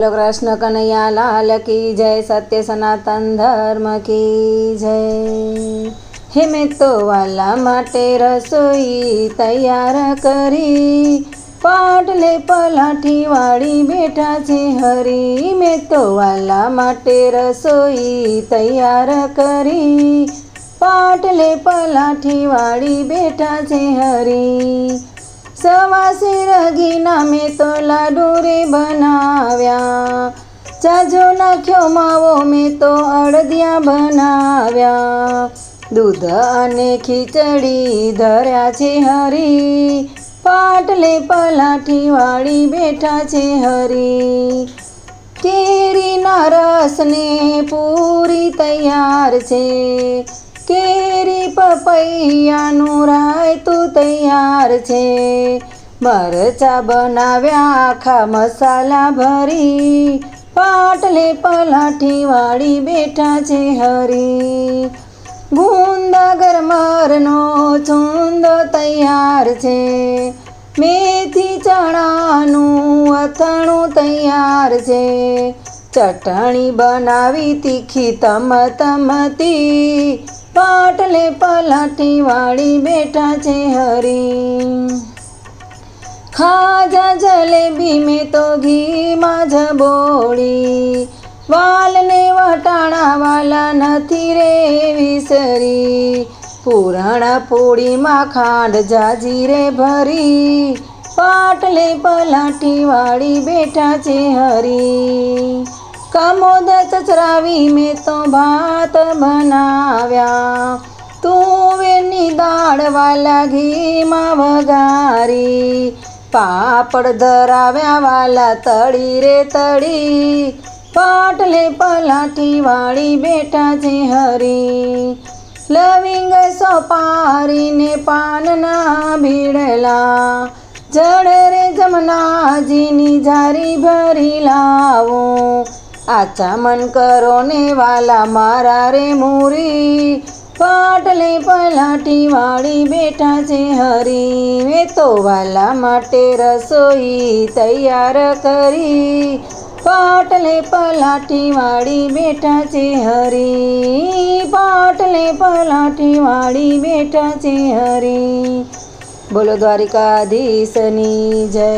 बोलो कृष्ण कन्हैया लाल की जय, सत्य सनातन धर्म की जय। हे मैं तो वाला माटे रसोई तैयार करी, पाटले पलाठी वाળી બેઠા છે હરી। મેં તો વાલા માટે રસોઈ તૈયાર કરી, પાટલે પલાઠી વાળી બેઠા છે હરી। સવાસે રગીના મેં તો લાડુ રે બનાવ્યા, જાજો નાખ્યો માવો મેં તો અડદિયા બનાવ્યા। દૂધ અને ખીચડી ધર્યા છે હરી, પાટલે પલાઠી વાળી બેઠા છે હરી। કેરીના રસને પૂરી તૈયાર છે, કેરી પપૈયાનું રાયતું તૈયાર છે। મરચાં બનાવ્યા આખા મસાલા ભરી, પાટલે પલાઠી વાળી બેઠા છે હરી। ગુંદા ગરમરનો છૂંદો તૈયાર છે, મેથી ચણાનું અથાણું તૈયાર છે। ચટણી બનાવી તીખી તમતમતી, પાટલે પલાઠી વાળી બેઠા છે હરી। ખાજા જલેબી મેં તો ઘીમાં જબોળી, વાલને વટાણા વાલા નથી રે વિસરી। પૂરાણા પૂળીમાં ખાંડ જાજી રે ભરી, પાટલે પલાઠી વાળી બેઠા છે હરી। કમોદ ચચરાવી મેં તો ભાત બનાવ્યા, તુવેરની દાળ વાલા ઘીમાં વઘારી। પાપડ ધરાવ્યા વાલા તળી રે તળી, પાટલે પલાઠી વાળી બેઠા છે હરી। લવિંગ સોપારીને પાનના ભીડલા, જળ રે જમનાજીની જારી ભરી લાવો। આચમન કરો ને વાલા મારા રે મૂરી, પાટલે પલાઠી વાળી બેઠા છે હરી। મેં તો વાલા માટે રસોઈ તૈયાર કરી, પાટલે પલાઠી વાળી બેઠા છે હરી। પાટલે પલાઠી વાળી બેઠા છે હરી। બોલો દ્વારિકાધીશની જય।